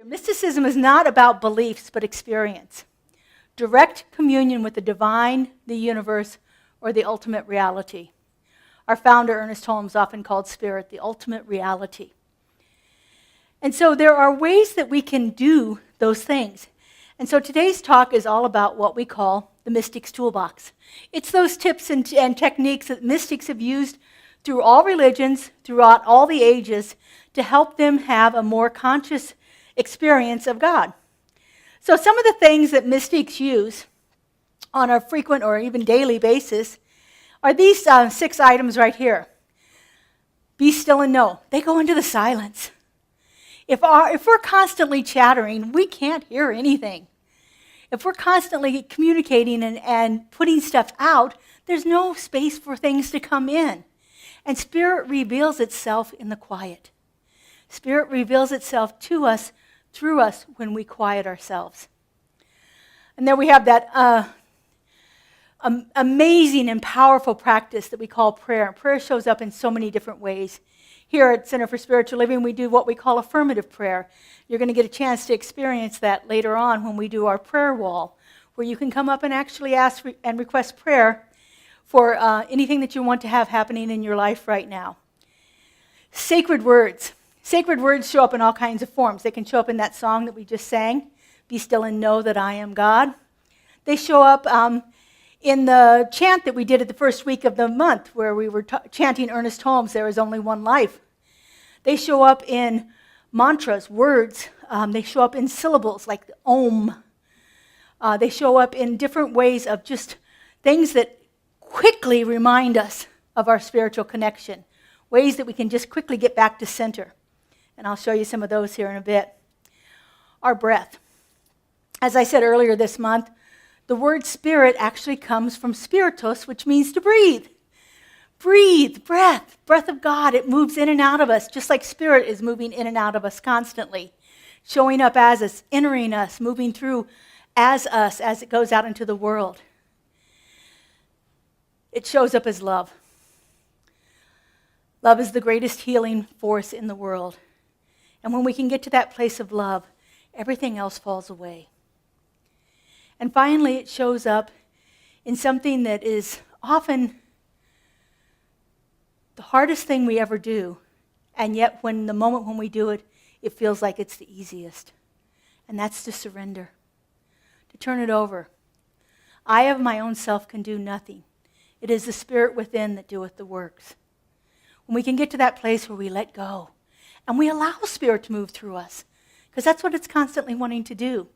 Mysticism is not about beliefs, but experience. Direct communion with the divine, the universe, or the ultimate reality. Our founder, Ernest Holmes, often called spirit the ultimate reality. And so there are ways that we can do those things. And so today's talk is all about what we call the mystic's toolbox. It's those tips and techniques that mystics have used through all religions, throughout all the ages, to help them have a more conscious experience of God. So some of the things that mystics use on a frequent or even daily basis are these 6 items right here. Be still and know. They go into the silence. If we're constantly chattering, we can't hear anything. If we're constantly communicating and putting stuff out, there's no space for things to come in. And Spirit reveals itself in the quiet. Spirit reveals itself to us, through us, when we quiet ourselves. And then we have that amazing and powerful practice that we call prayer. Prayer shows up in so many different ways. Here at Center for Spiritual Living, we do what we call affirmative prayer. You're going to get a chance to experience that later on when we do our prayer wall, where you can come up and actually ask and request prayer for anything that you want to have happening in your life right now. Sacred words. Sacred words show up in all kinds of forms. They can show up in that song that we just sang, Be Still and Know That I Am God. They show up in the chant that we did at the first week of the month, where we were chanting Ernest Holmes, There Is Only One Life. They show up in mantras, words. They show up in syllables like the Om. They show up in different ways of just things that quickly remind us of our spiritual connection, ways that we can just quickly get back to center. And I'll show you some of those here in a bit. Our breath. As I said earlier this month, the word spirit actually comes from spiritus, which means to breathe. Breathe, breath of God. It moves in and out of us, just like spirit is moving in and out of us constantly, showing up as us, entering us, moving through as us as it goes out into the world. It shows up as love. Love is the greatest healing force in the world. And when we can get to that place of love, everything else falls away. And finally, it shows up in something that is often the hardest thing we ever do, and yet the moment when we do it, it feels like it's the easiest. And that's to surrender, to turn it over. I of my own self can do nothing. It is the Spirit within that doeth the works. When we can get to that place where we let go, and we allow Spirit to move through us, because that's what it's constantly wanting to do.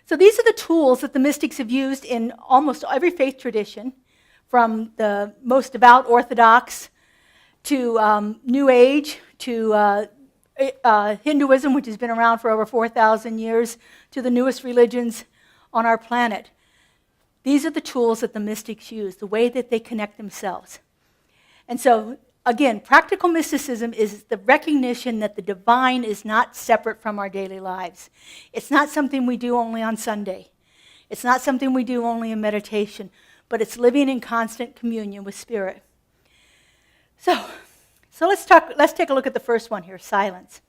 So these are the tools that the mystics have used in almost every faith tradition, from the most devout Orthodox to New Age, to Hinduism, which has been around for over 4,000 years, to the newest religions on our planet. These are the tools that the mystics use, the way that they connect themselves. And so, again, practical mysticism is the recognition that the divine is not separate from our daily lives. It's not something we do only on Sunday. It's not something we do only in meditation, but it's living in constant communion with Spirit. So let's take a look at the first one here, silence.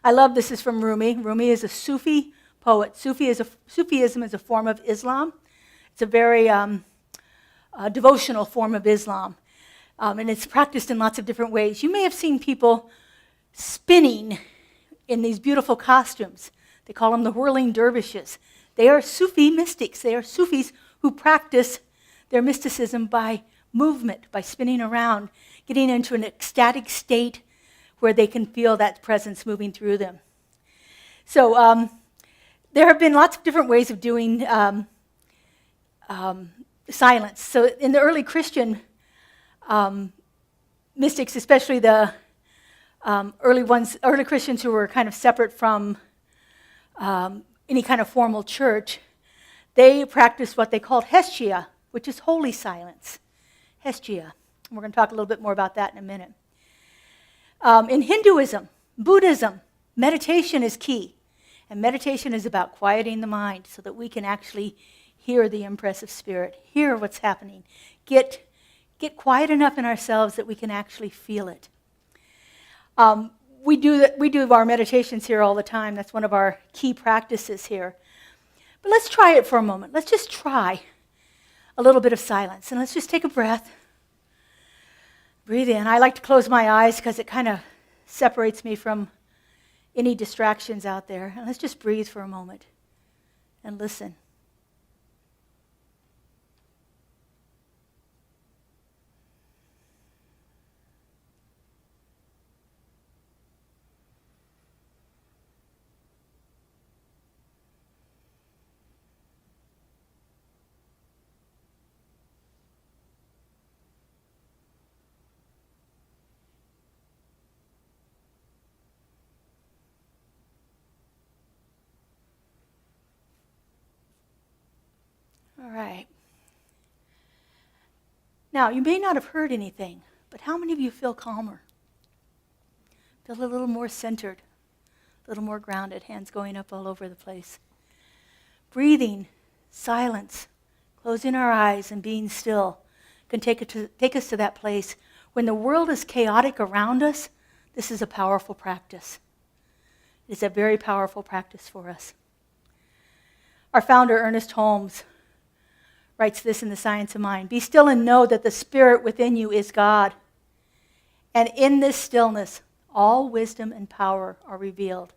I love this is from Rumi. Rumi is a Sufi poet. Sufism is a form of Islam. It's a very devotional form of Islam. And it's practiced in lots of different ways. You may have seen people spinning in these beautiful costumes. They call them the whirling dervishes. They are Sufi mystics. They are Sufis who practice their mysticism by movement, by spinning around, getting into an ecstatic state where they can feel that presence moving through them. So there have been lots of different ways of doing silence. So in the early Christian mystics, especially the early Christians who were kind of separate from any kind of formal church, they practiced what they called Hestia, which is holy silence. Hestia. We're going to talk a little bit more about that in a minute. In Hinduism, Buddhism, meditation is key. And meditation is about quieting the mind so that we can actually hear the impressive Spirit, hear what's happening, get quiet enough in ourselves that we can actually feel it. we do our meditations here all the time. That's one of our key practices here. But let's try it for a moment. Let's just try a little bit of silence. And let's just take a breath. Breathe in. I like to close my eyes because it kind of separates me from any distractions out there. And let's just breathe for a moment and listen. All right. Now, you may not have heard anything, but how many of you feel calmer? Feel a little more centered, a little more grounded, hands going up all over the place. Breathing, silence, closing our eyes and being still can take us to that place. When the world is chaotic around us, this is a powerful practice. It's a very powerful practice for us. Our founder, Ernest Holmes, writes this in The Science of Mind. Be still and know that the spirit within you is God. And in this stillness, all wisdom and power are revealed.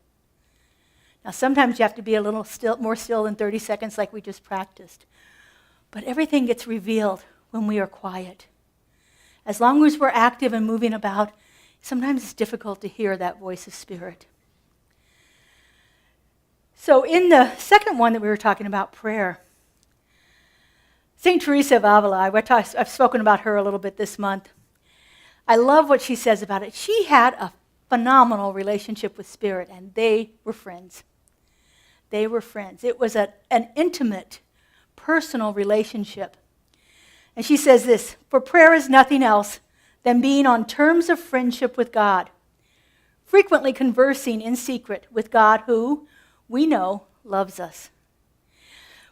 Now, sometimes you have to be a little more still than 30 seconds like we just practiced. But everything gets revealed when we are quiet. As long as we're active and moving about, sometimes it's difficult to hear that voice of spirit. So in the second one that we were talking about, prayer, St. Teresa of Avila, I've spoken about her a little bit this month. I love what she says about it. She had a phenomenal relationship with Spirit, and they were friends. They were friends. It was an intimate, personal relationship. And she says this, for prayer is nothing else than being on terms of friendship with God, frequently conversing in secret with God who, we know, loves us.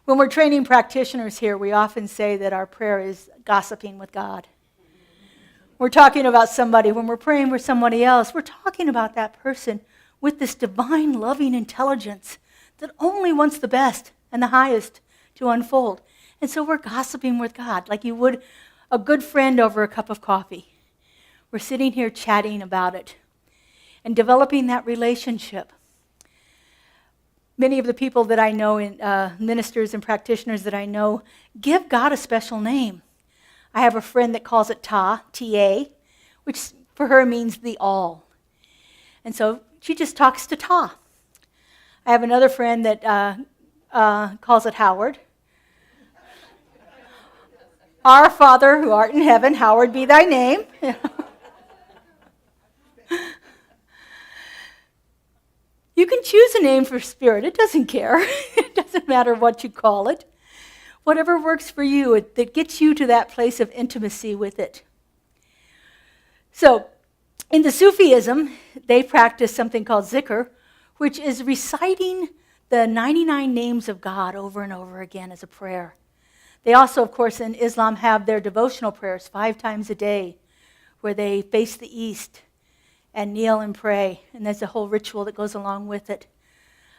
When we're training practitioners here, we often say that our prayer is gossiping with God. We're talking about somebody. When we're praying for somebody else, we're talking about that person with this divine, loving intelligence that only wants the best and the highest to unfold. And so we're gossiping with God like you would a good friend over a cup of coffee. We're sitting here chatting about it and developing that relationship. Many of the people that I know, ministers and practitioners that I know, give God a special name. I have a friend that calls it Ta, T-A, which for her means the all. And so she just talks to Ta. I have another friend that calls it Howard. Our Father who art in heaven, hallowed be thy name. You can choose a name for Spirit. It doesn't care. It doesn't matter what you call it. Whatever works for you, that gets you to that place of intimacy with it. So, in the Sufism, they practice something called zikr, which is reciting the 99 names of God over and over again as a prayer. They also, of course, in Islam have their devotional prayers 5 times a day, where they face the east and kneel and pray, and there's a whole ritual that goes along with it.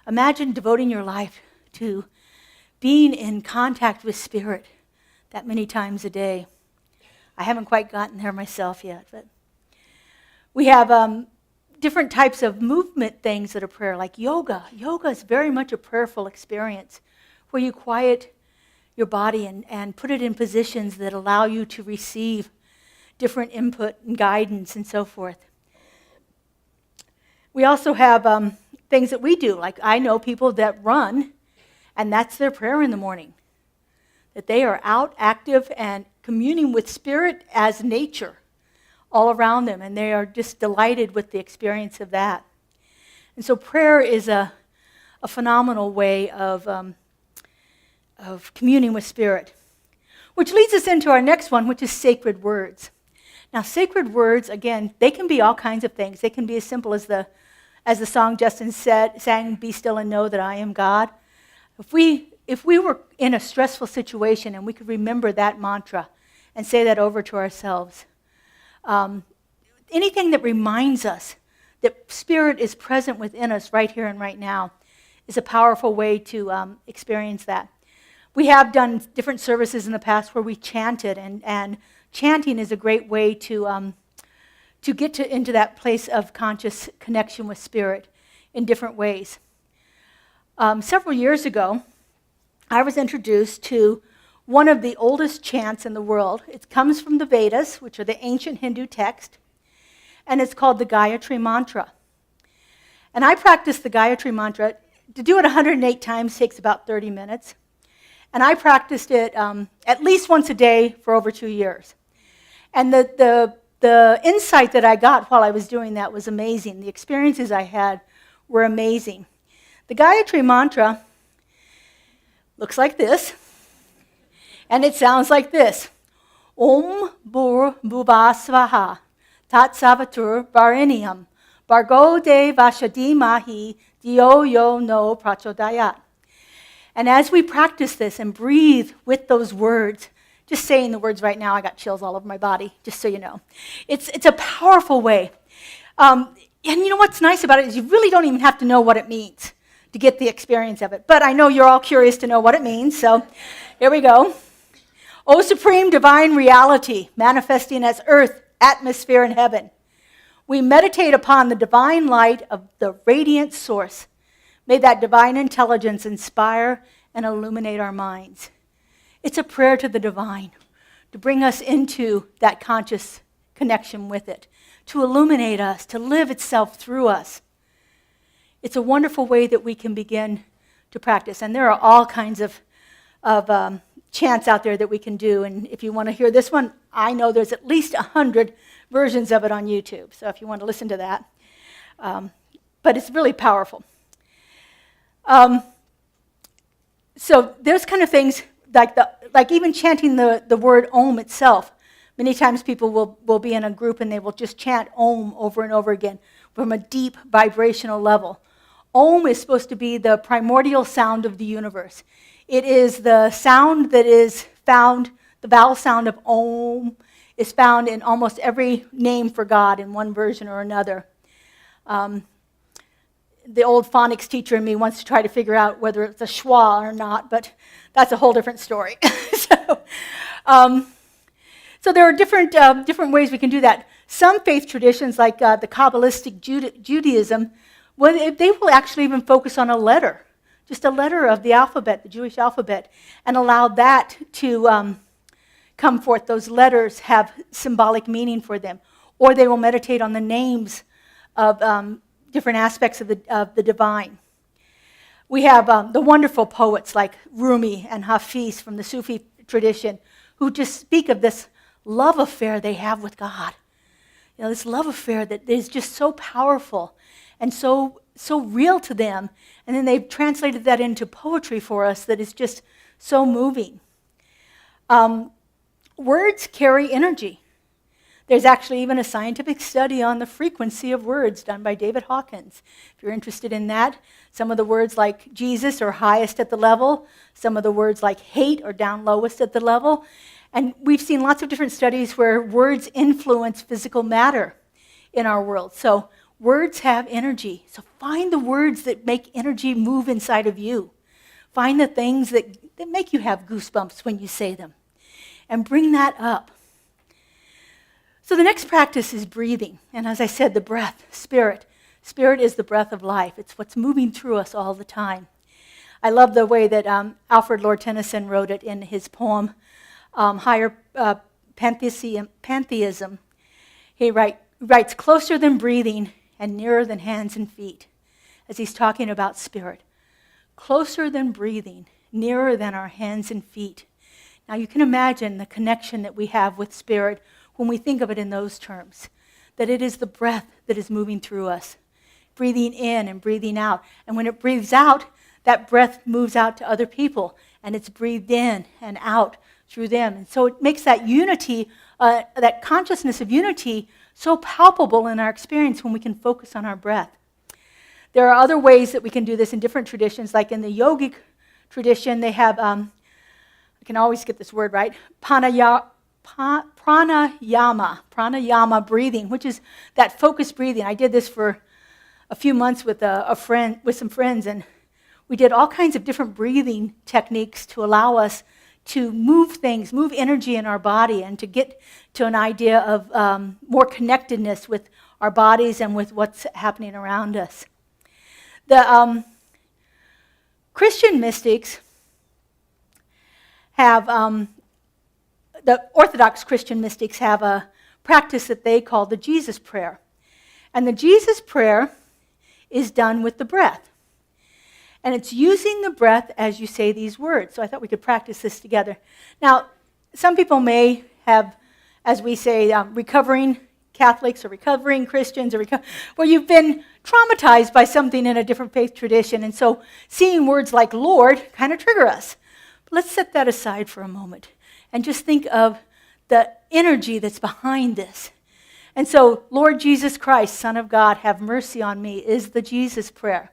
Imagine devoting your life to being in contact with Spirit that many times a day. I haven't quite gotten there myself yet, but we have different types of movement things that are prayer, like yoga. Yoga is very much a prayerful experience where you quiet your body and put it in positions that allow you to receive different input and guidance and so forth. We also have things that we do, like I know people that run, and that's their prayer in the morning, that they are out, active, and communing with Spirit as nature all around them, and they are just delighted with the experience of that. And so prayer is a phenomenal way of communing with Spirit, which leads us into our next one, which is sacred words. Now, sacred words, again, they can be all kinds of things. They can be as simple as the song Justin sang, "Be still and know that I am God." If we were in a stressful situation and we could remember that mantra and say that over to ourselves, anything that reminds us that Spirit is present within us right here and right now, is a powerful way to experience that. We have done different services in the past where we chanted, and chanting is a great way to get into that place of conscious connection with Spirit in different ways. Several years ago, I was introduced to one of the oldest chants in the world. It comes from the Vedas, which are the ancient Hindu text, and it's called the Gayatri Mantra. And I practiced the Gayatri Mantra. To do it 108 times takes about 30 minutes. And I practiced it at least once a day for over 2 years. And the insight that I got while I was doing that was amazing. The experiences I had were amazing. The Gayatri Mantra looks like this. And it sounds like this. Om Bhur Bhuvah Svaha Tat Savatur Varenium Bargo De Vashadimahi Dio Yo No Prachodayat. And as we practice this and breathe with those words, just saying the words right now, I got chills all over my body, just so you know. It's a powerful way. And you know what's nice about it is you really don't even have to know what it means to get the experience of it. But I know you're all curious to know what it means, so here we go. O Supreme Divine Reality, manifesting as earth, atmosphere, and heaven, we meditate upon the divine light of the radiant source. May that divine intelligence inspire and illuminate our minds. It's a prayer to the divine to bring us into that conscious connection with it, to illuminate us, to live itself through us. It's a wonderful way that we can begin to practice. And there are all kinds of chants out there that we can do. And if you want to hear this one, I know there's at least 100 versions of it on YouTube. So if you want to listen to that. But it's really powerful. So there's kind of things like even chanting the word Om itself. Many times people will be in a group and they will just chant Om over and over again from a deep vibrational level. Om is supposed to be the primordial sound of the universe. It is the sound that is found, the vowel sound of Om is found in almost every name for God in one version or another. The old phonics teacher in me wants to try to figure out whether it's a schwa or not, but that's a whole different story. So there are different ways we can do that. Some faith traditions, like the Kabbalistic Judaism, they will actually even focus on a letter, just a letter of the alphabet, the Jewish alphabet, and allow that to come forth. Those letters have symbolic meaning for them. Or they will meditate on the names of different aspects of the divine. We have the wonderful poets like Rumi and Hafiz from the Sufi tradition who just speak of this love affair they have with God. You know, this love affair that is just so powerful and so real to them. And then they've translated that into poetry for us that is just so moving. Words carry energy. There's actually even a scientific study on the frequency of words done by David Hawkins. If you're interested in that, some of the words like Jesus are highest at the level. Some of the words like hate are down lowest at the level. And we've seen lots of different studies where words influence physical matter in our world. So words have energy. So find the words that make energy move inside of you. Find the things that make you have goosebumps when you say them. And bring that up. So the next practice is breathing. And as I said, the breath, spirit. Spirit is the breath of life. It's what's moving through us all the time. I love the way that Alfred Lord Tennyson wrote it in his poem, Higher Pantheism. He writes, closer than breathing and nearer than hands and feet, as he's talking about spirit. Closer than breathing, nearer than our hands and feet. Now you can imagine the connection that we have with spirit when we think of it in those terms, that it is the breath that is moving through us, breathing in and breathing out. And when it breathes out, that breath moves out to other people, and it's breathed in and out through them. And so it makes that unity, that consciousness of unity, so palpable in our experience when we can focus on our breath. There are other ways that we can do this in different traditions, like in the yogic tradition, they have, I can always get this word right, pranayama breathing, which is that focused breathing. I did this for a few months with some friends, and we did all kinds of different breathing techniques to allow us to move energy in our body, and to get to an idea of more connectedness with our bodies and with what's happening around us. The Christian mystics have, the Orthodox Christian mystics have a practice that they call the Jesus prayer. And the Jesus prayer is done with the breath. And it's using the breath as you say these words. So I thought we could practice this together. Now, some people may have, as we say, recovering Catholics or recovering Christians, where you've been traumatized by something in a different faith tradition. And so seeing words like Lord kind of trigger us. But let's set that aside for a moment and just think of the energy that's behind this. And so, Lord Jesus Christ, Son of God, have mercy on me, is the Jesus prayer.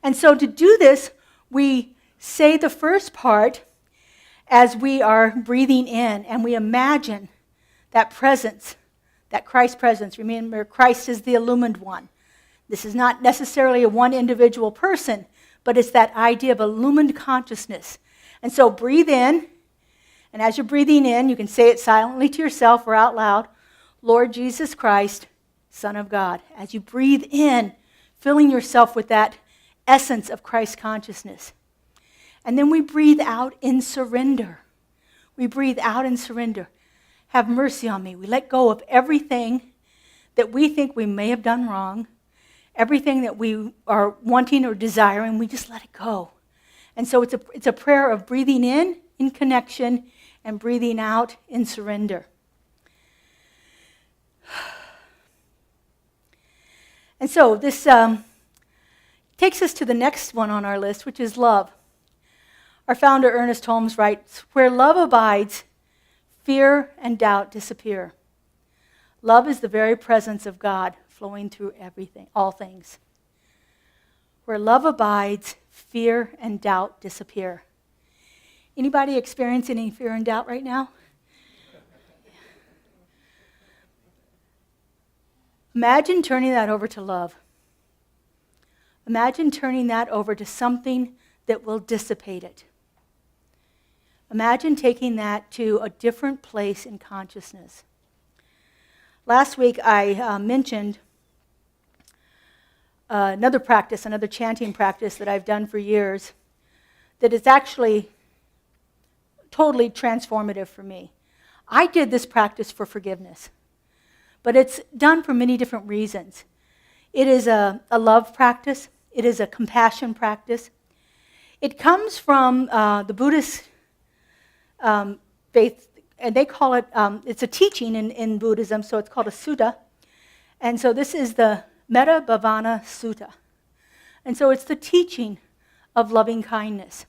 And so to do this, we say the first part as we are breathing in, and we imagine that presence, that Christ presence. Remember, Christ is the illumined one. This is not necessarily a one individual person, but it's that idea of illumined consciousness. And so breathe in, and as you're breathing in, you can say it silently to yourself or out loud, Lord Jesus Christ, Son of God. As you breathe in, filling yourself with that essence of Christ consciousness. And then we breathe out in surrender. We breathe out in surrender. Have mercy on me. We let go of everything that we think we may have done wrong, everything that we are wanting or desiring, we just let it go. And so it's a prayer of breathing in connection, and breathing out in surrender. And so this takes us to the next one on our list, which is love. Our founder, Ernest Holmes, writes, where love abides, fear and doubt disappear. Love is the very presence of God flowing through everything, all things. Where love abides, fear and doubt disappear. Anybody experiencing any fear and doubt right now? Imagine turning that over to love. Imagine turning that over to something that will dissipate it. Imagine taking that to a different place in consciousness. Last week I mentioned another chanting practice that I've done for years that is actually totally transformative for me. I did this practice for forgiveness, but it's done for many different reasons. It is a love practice. It is a compassion practice. It comes from the Buddhist faith, and they call it, it's a teaching in Buddhism, so it's called a sutta. And so this is the Metta Bhavana Sutta. And so it's the teaching of loving kindness.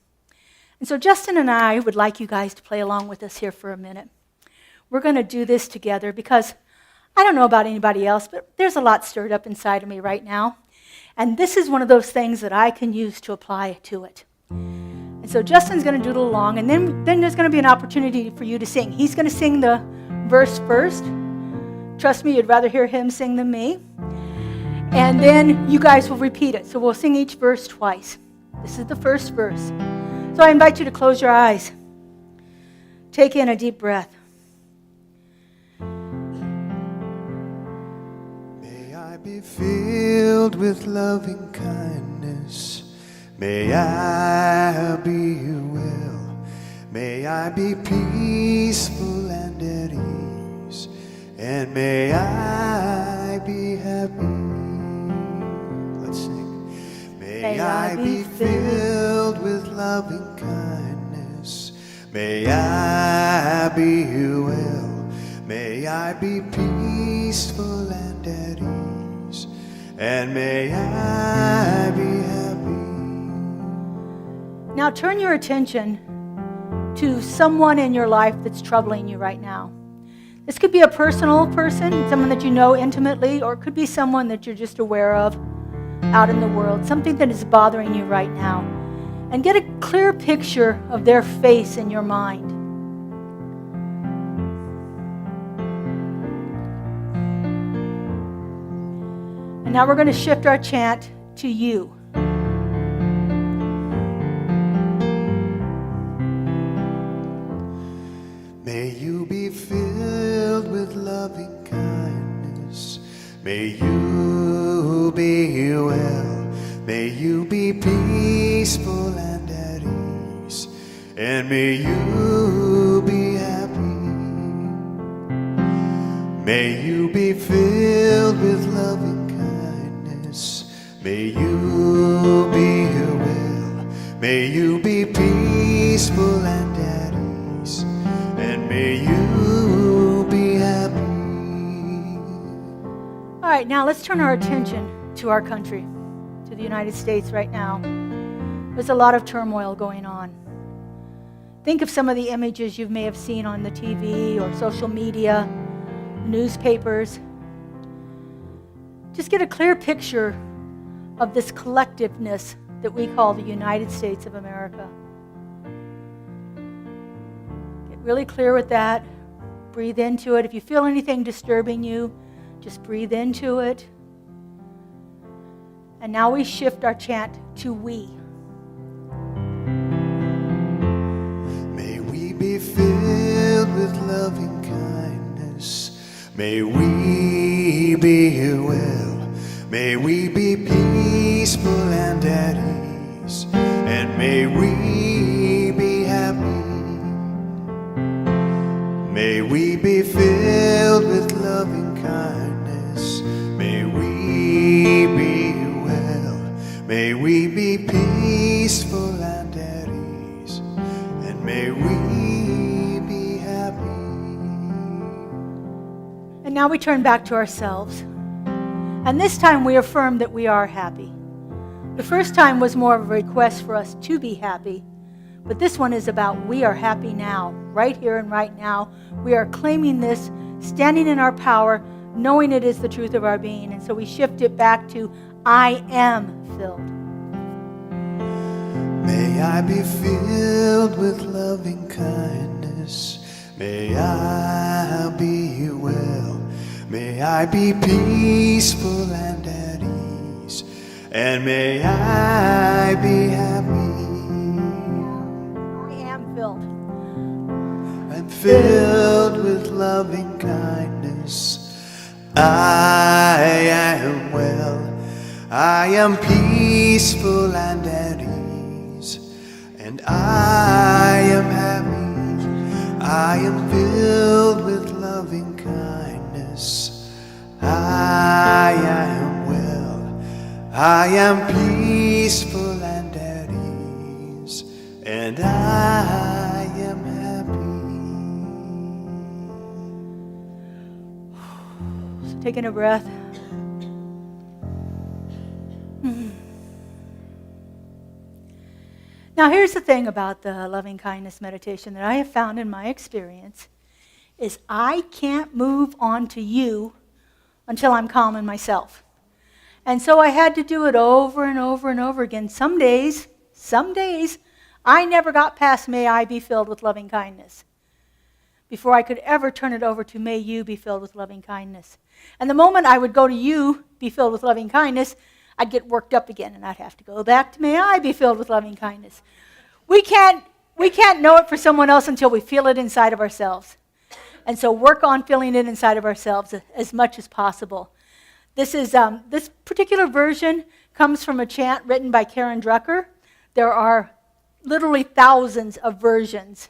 And so Justin and I would like you guys to play along with us here for a minute. We're going to do this together because I don't know about anybody else, but there's a lot stirred up inside of me right now. And this is one of those things that I can use to apply to it. And so Justin's going to doodle along, and then there's going to be an opportunity for you to sing. He's going to sing the verse first. Trust me, you'd rather hear him sing than me. And then you guys will repeat it. So we'll sing each verse twice. This is the first verse. So I invite you to close your eyes. Take in a deep breath. May I be filled with loving kindness. May I be your will. May I be peaceful and at ease. And may I be happy. Let's sing. May I be filled with loving kindness. May I be your will. May I be peaceful and at ease. And may I be happy. Now turn your attention to someone in your life that's troubling you right now. This could be a personal person, someone that you know intimately, or it could be someone that you're just aware of out in the world, something that is bothering you right now. And get a clear picture of their face in your mind. And now we're going to shift our chant to you. May you be filled with loving kindness. May you be well. May you be peaceful and at ease. And may you be happy. May you be filled with loving kindness. May you be well. May you be peaceful and at ease. And may you be happy. All right, now let's turn our attention to our country, to the United States right now. There's a lot of turmoil going on. Think of some of the images you may have seen on the TV or social media, newspapers. Just get a clear picture of this collectiveness that we call the United States of America. Get really clear with that. Breathe into it. If you feel anything disturbing you, just breathe into it. And now we shift our chant to we. May we be filled with loving kindness. May we be well. May we be peaceful and at ease. And may we be happy. May we be filled with loving kindness. May we be well. May we be peaceful and at ease. And may we be happy. And now we turn back to ourselves. And this time we affirm that we are happy. The first time was more of a request for us to be happy. But this one is about we are happy now, right here and right now. We are claiming this, standing in our power, knowing it is the truth of our being. And so we shift it back to I am filled. May I be filled with loving kindness. May I be well. May I be peaceful and at ease. And may I be happy. I am filled. I'm filled with loving kindness. I am well. I am peaceful and at ease. And I am happy. I am filled with loving kindness. I am well. I am peaceful and at ease. And I am happy. So taking a breath. Now here's the thing about the loving kindness meditation that I have found in my experience is I can't move on to you until I'm calm in myself. And so I had to do it over and over and over again. Some days, I never got past may I be filled with loving kindness before I could ever turn it over to may you be filled with loving kindness. And the moment I would go to you, be filled with loving kindness, I'd get worked up again, and I'd have to go back to may I be filled with loving kindness. We can't know it for someone else until we feel it inside of ourselves. And so work on feeling it inside of ourselves as much as possible. This particular version comes from a chant written by Karen Drucker. There are literally thousands of versions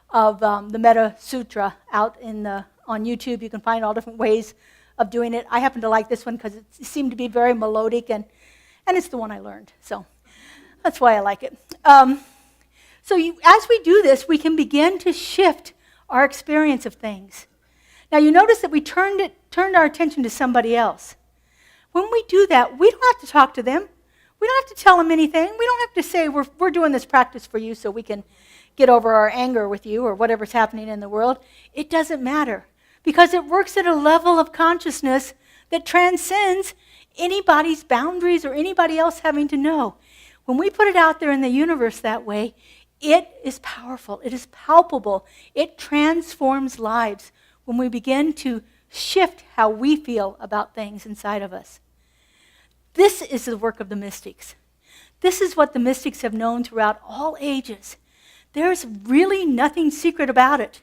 of the Metta Sutra out on YouTube. You can find all different ways of doing it. I happen to like this one because it seemed to be very melodic, and it's the one I learned. So that's why I like it. As we do this, we can begin to shift our experience of things. Now you notice that we turned our attention to somebody else. When we do that, we don't have to talk to them. We don't have to tell them anything. We don't have to say we're doing this practice for you so we can get over our anger with you or whatever's happening in the world. It doesn't matter. Because it works at a level of consciousness that transcends anybody's boundaries or anybody else having to know. When we put it out there in the universe that way, it is powerful. It is palpable. It transforms lives when we begin to shift how we feel about things inside of us. This is the work of the mystics. This is what the mystics have known throughout all ages. There's really nothing secret about it.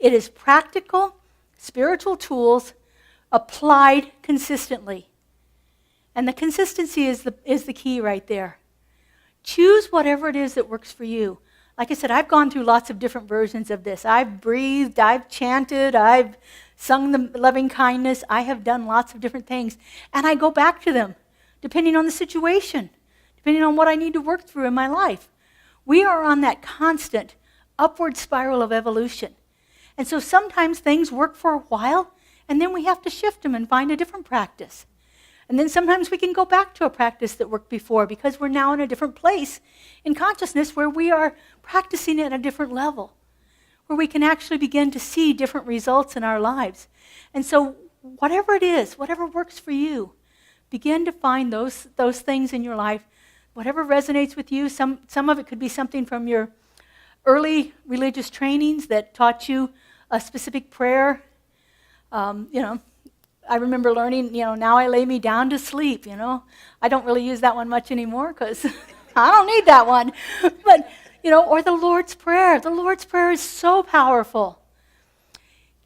It is practical, spiritual tools applied consistently. And the consistency is the key right there. Choose whatever it is that works for you. Like I said, I've gone through lots of different versions of this. I've breathed, I've chanted, I've sung the loving kindness. I have done lots of different things. And I go back to them, depending on the situation, depending on what I need to work through in my life. We are on that constant upward spiral of evolution. And so sometimes things work for a while, and then we have to shift them and find a different practice. And then sometimes we can go back to a practice that worked before because we're now in a different place in consciousness where we are practicing at a different level, where we can actually begin to see different results in our lives. And so whatever it is, whatever works for you, begin to find those things in your life, whatever resonates with you. Some of it could be something from your early religious trainings that taught you a specific prayer. I remember learning, now I lay me down to sleep, I don't really use that one much anymore because I don't need that one. But, or the Lord's Prayer. The Lord's Prayer is so powerful.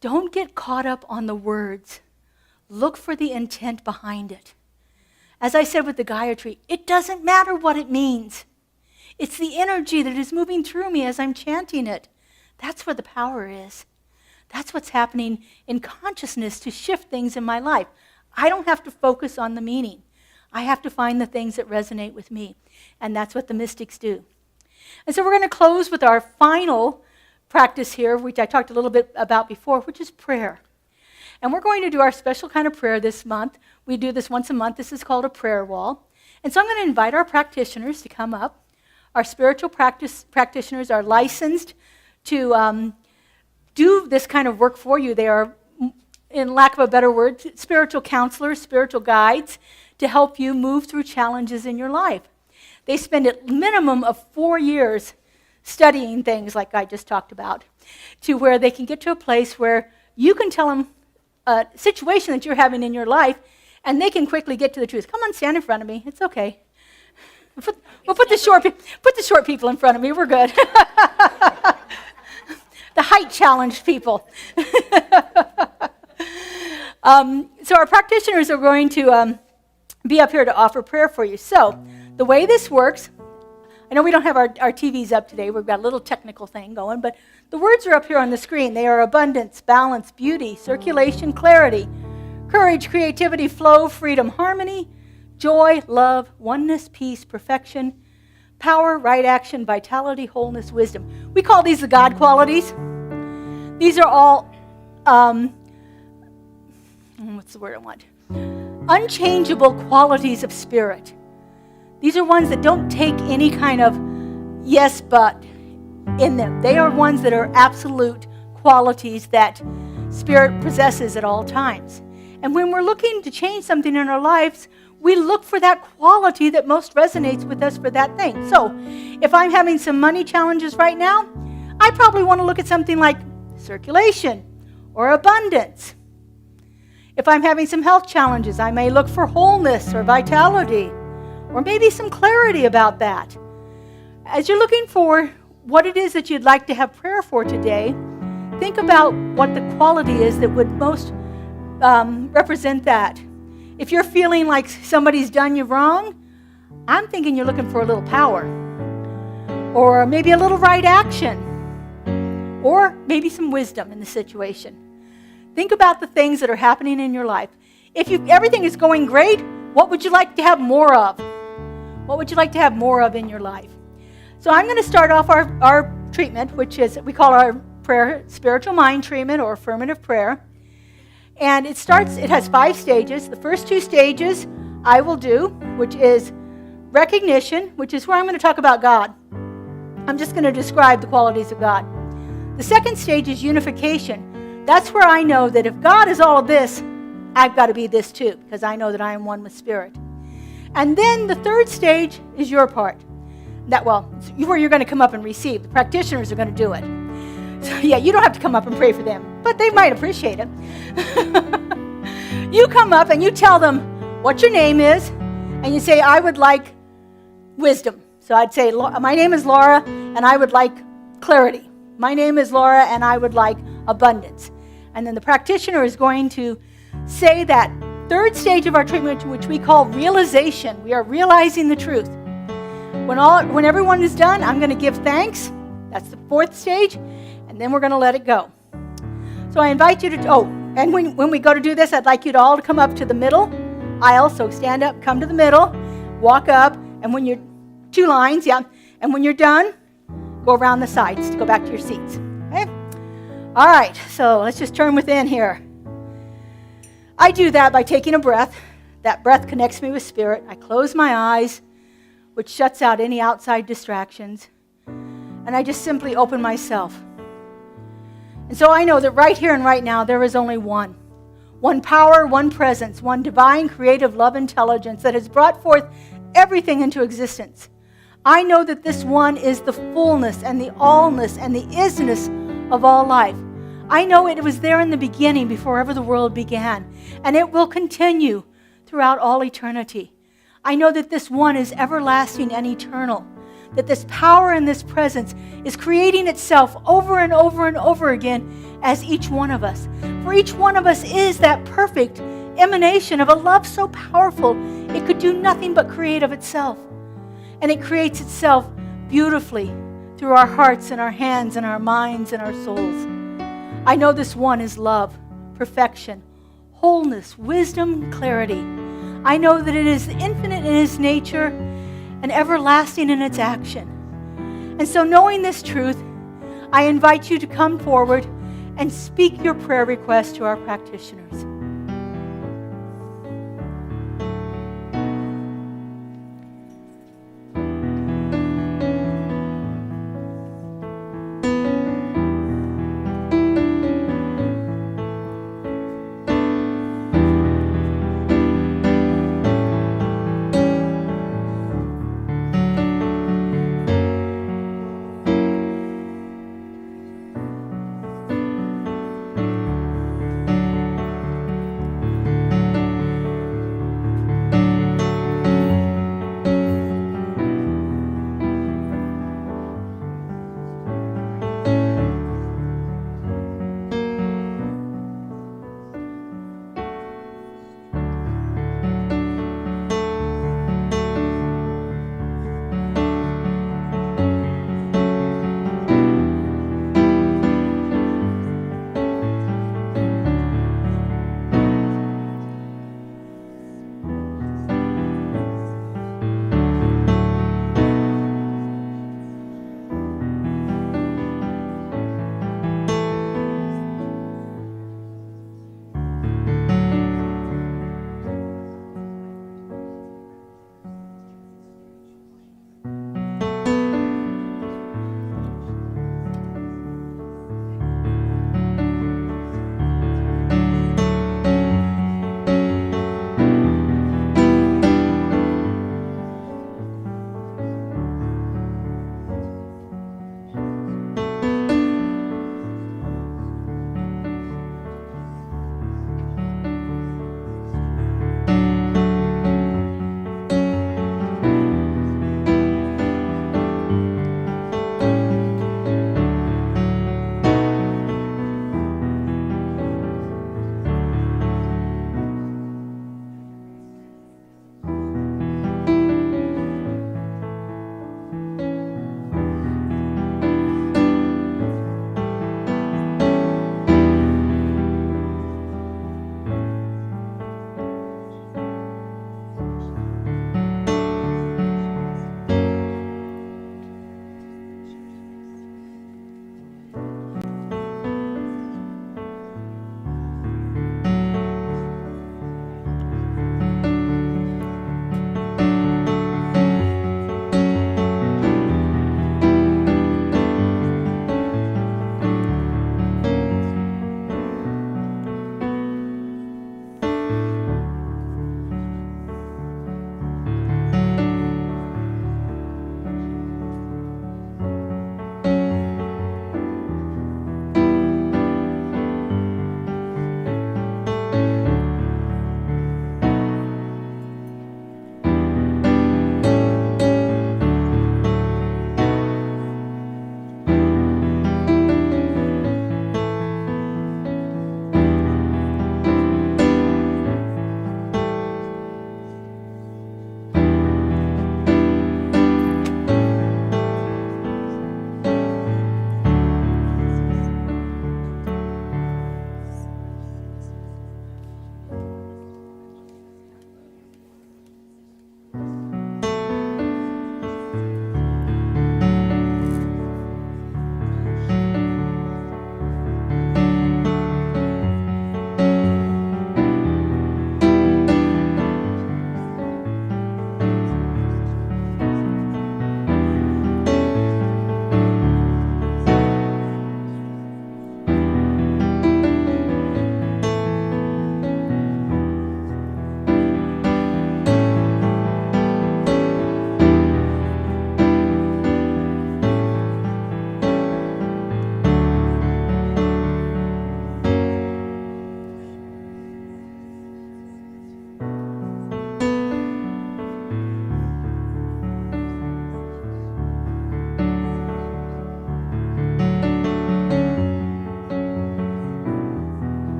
Don't get caught up on the words. Look for the intent behind it. As I said with the Gayatri, it doesn't matter what it means. It's the energy that is moving through me as I'm chanting it. That's where the power is. That's what's happening in consciousness to shift things in my life. I don't have to focus on the meaning. I have to find the things that resonate with me. And that's what the mystics do. And so we're going to close with our final practice here, which I talked a little bit about before, which is prayer. And we're going to do our special kind of prayer this month. We do this once a month. This is called a prayer wall. And so I'm going to invite our practitioners to come up. Our spiritual practitioners are licensed to do this kind of work for you. They are, in lack of a better word, spiritual counselors, spiritual guides to help you move through challenges in your life. They spend a minimum of 4 years studying things like I just talked about, to where they can get to a place where you can tell them a situation that you're having in your life, and they can quickly get to the truth. Come on, stand in front of me. It's okay. We'll put the short people in front of me. We're good. The height-challenged people. So our practitioners are going to be up here to offer prayer for you. So the way this works, I know we don't have our TVs up today. We've got a little technical thing going, but the words are up here on the screen. They are abundance, balance, beauty, circulation, clarity, courage, creativity, flow, freedom, harmony, joy, love, oneness, peace, perfection, power, right action, vitality, wholeness, wisdom. We call these the God qualities. These are all, what's the word I want? Unchangeable qualities of spirit. These are ones that don't take any kind of yes, but in them. They are ones that are absolute qualities that spirit possesses at all times. And when we're looking to change something in our lives, we look for that quality that most resonates with us for that thing. So if I'm having some money challenges right now, I probably want to look at something like circulation or abundance. If I'm having some health challenges, I may look for wholeness or vitality, or maybe some clarity about that. As you're looking for what it is that you'd like to have prayer for today, think about what the quality is that would most represent that. If you're feeling like somebody's done you wrong, I'm thinking you're looking for a little power, or maybe a little right action, or maybe some wisdom in the situation. Think about the things that are happening in your life. If everything is going great, what would you like to have more of? What would you like to have more of in your life? So I'm going to start off our treatment, which is, we call our prayer spiritual mind treatment or affirmative prayer. And it has 5 stages. The first 2 stages I will do, which is recognition, which is where I'm going to talk about God. I'm just going to describe the qualities of God. The second stage is unification. That's where I know that if God is all of this, I've got to be this too, because I know that I am one with Spirit. And then the third stage is your part. It's where you're going to come up and receive. The practitioners are going to do it. So you don't have to come up and pray for them, but they might appreciate it. You come up and you tell them what your name is, And you say, I would like wisdom. So I'd say, my name is Laura, and I would like clarity. My name is Laura, and I would like abundance. And then the practitioner is going to say that third stage of our treatment, which we call realization. We are realizing the truth. When everyone is done, I'm going to give thanks. That's the fourth stage. And then we're going to let it go. So I invite you to, and when we go to do this, I'd like you to all to come up to the middle aisle. So stand up, come to the middle, walk up, and when you're, 2 lines, yeah. And when you're done, go around the sides to go back to your seats. Okay? All right, so let's just turn within here. I do that by taking a breath. That breath connects me with spirit. I close my eyes, which shuts out any outside distractions. And I just simply open myself. And so I know that right here and right now, there is only one. One power, one presence, one divine creative love intelligence that has brought forth everything into existence. I know that this one is the fullness and the allness and the isness of all life. I know it was there in the beginning before ever the world began, and it will continue throughout all eternity. I know that this one is everlasting and eternal, that this power and this presence is creating itself over and over and over again as each one of us. For each one of us is that perfect emanation of a love so powerful it could do nothing but create of itself. And it creates itself beautifully through our hearts and our hands and our minds and our souls. I know this one is love, perfection, wholeness, wisdom, clarity. I know that it is infinite in its nature and everlasting in its action. And so knowing this truth, I invite you to come forward and speak your prayer request to our practitioners.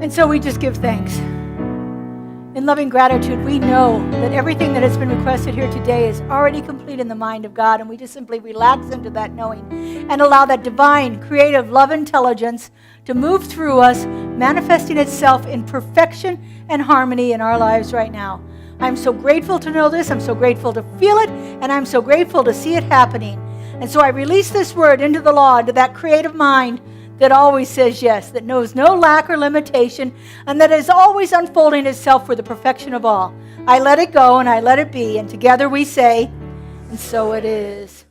And so we just give thanks. In loving gratitude, we know that everything that has been requested here today is already complete in the mind of God, and we just simply relax into that knowing and allow that divine, creative love intelligence to move through us, manifesting itself in perfection and harmony in our lives right now. I'm so grateful to know this. I'm so grateful to feel it, and I'm so grateful to see it happening. And so I release this word into the law, into that creative mind that always says yes, that knows no lack or limitation, and that is always unfolding itself for the perfection of all. I let it go and I let it be, and together we say, and so it is.